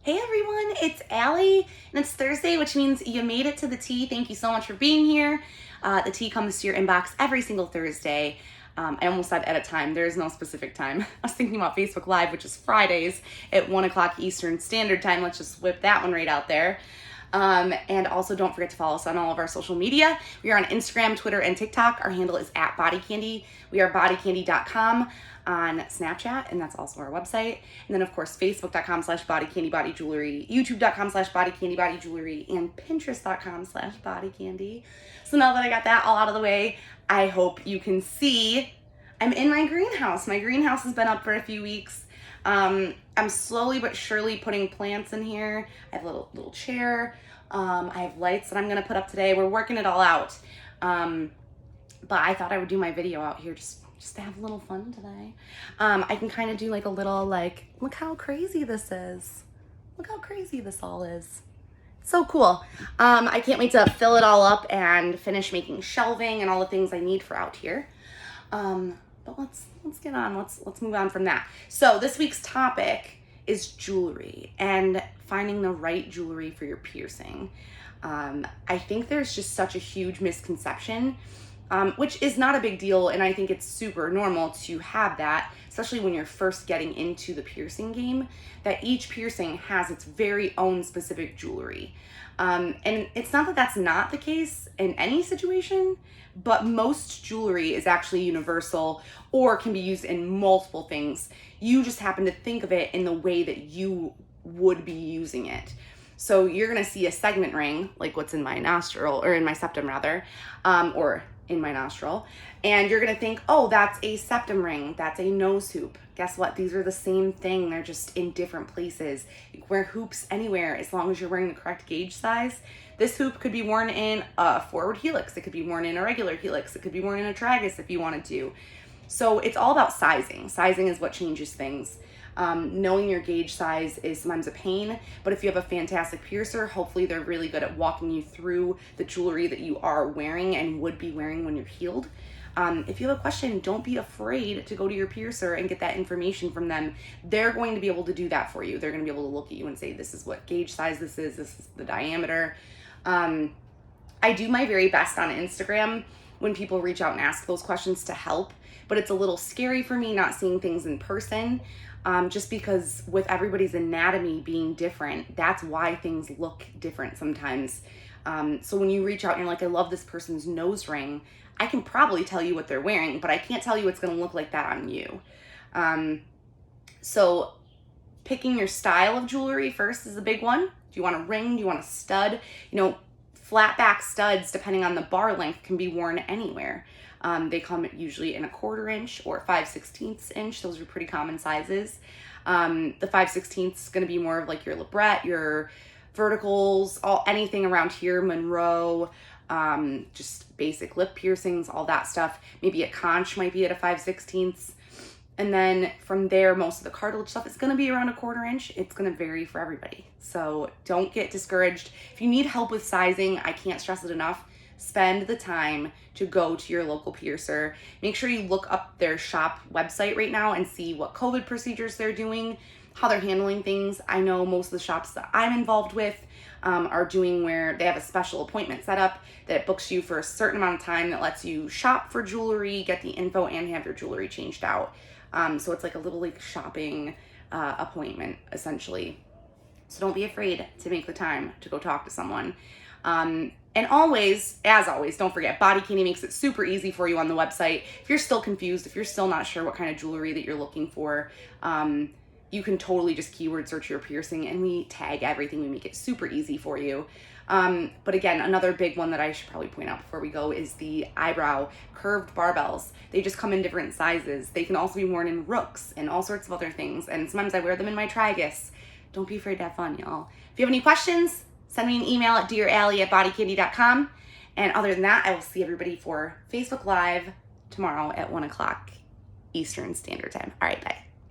Hey everyone, it's Allie, and it's Thursday, which means you made it to the tea. Thank you so much for being here. The tea comes to your inbox every single Thursday. I almost said at a time. There is no specific time. I was thinking about Facebook Live, which is Fridays at 1 o'clock Eastern Standard Time. Let's just whip that one right out there. And also don't forget to follow us on all of our social media. We are on Instagram, Twitter, and TikTok. Our handle is @BodyCandy. We are bodycandy.com on Snapchat, and that's also our website. And then of course, facebook.com/bodycandybodyjewelry, youtube.com/bodycandybodyjewelry, and pinterest.com/bodycandy. So now that I got that all out of the way, I hope you can see I'm in my greenhouse. My greenhouse has been up for a few weeks. I'm slowly but surely putting plants in here. I have a little chair. I have lights that I'm gonna put up today. We're working it all out. But I thought I would do my video out here just to have a little fun today. I can kind of do like a little look how crazy this is. Look how crazy this all is. So cool. I can't wait to fill it all up and finish making shelving and all the things I need for out here. But let's get on. Let's move on from that. So this week's topic is jewelry and finding the right jewelry for your piercing. I think there's just such a huge misconception, which is not a big deal, and I think it's super normal to have that, especially when you're first getting into the piercing game, that each piercing has its very own specific jewelry. And it's not that that's not the case in any situation, but most jewelry is actually universal or can be used in multiple things. You just happen to think of it in the way that you would be using it. So you're gonna see a segment ring, like what's in my nostril, or in my septum rather, or in my nostril, and you're gonna think, oh, that's a septum ring, that's a nose hoop. Guess what? These are the same thing. They're just in different places. You can wear hoops anywhere as long as you're wearing the correct gauge size. This hoop could be worn in a forward helix. It could be worn in a regular helix. It could be worn in a tragus if you wanted to. So it's all about sizing. Sizing is what changes things. Knowing your gauge size is sometimes a pain, but if you have a fantastic piercer, hopefully they're really good at walking you through the jewelry that you are wearing and would be wearing when you're healed. If you have a question, don't be afraid to go to your piercer and get that information from them. They're going to be able to do that for you. They're going to be able to look at you and say, this is what gauge size this is the diameter. I do my very best on Instagram when people reach out and ask those questions to help, but it's a little scary for me not seeing things in person. Just because with everybody's anatomy being different, that's why things look different sometimes. So when you reach out and you're like, I love this person's nose ring, I can probably tell you what they're wearing, but I can't tell you what's going to look like that on you. So picking your style of jewelry first is a big one. Do you want a ring? Do you want a stud? Flat back studs, depending on the bar length, can be worn anywhere. They come usually in a 1/4 inch or 5/16 inch. Those are pretty common sizes. The 5/16 is going to be more of like your labret, your verticals, anything around here, Monroe, just basic lip piercings, all that stuff. Maybe a conch might be at a 5/16. And then from there, most of the cartilage stuff is going to be around a 1/4 inch. It's going to vary for everybody. So don't get discouraged. If you need help with sizing, I can't stress it enough. Spend the time to go to your local piercer. Make sure you look up their shop website right now and see what COVID procedures they're doing, how they're handling things. I know most of the shops that I'm involved with are doing where they have a special appointment set up that books you for a certain amount of time that lets you shop for jewelry, get the info, and have your jewelry changed out. So it's like a little shopping appointment essentially. So don't be afraid to make the time to go talk to someone. And always, as always, don't forget, BodyCandy makes it super easy for you on the website. If you're still confused, if you're still not sure what kind of jewelry that you're looking for, you can totally just keyword search your piercing and we tag everything. We make it super easy for you. But again, another big one that I should probably point out before we go is the eyebrow curved barbells. They just come in different sizes. They can also be worn in rooks and all sorts of other things. And sometimes I wear them in my tragus. Don't be afraid to have fun, y'all. If you have any questions, send me an email at dearally@bodycandy.com. And other than that, I will see everybody for Facebook Live tomorrow at 1 o'clock Eastern Standard Time. All right, bye.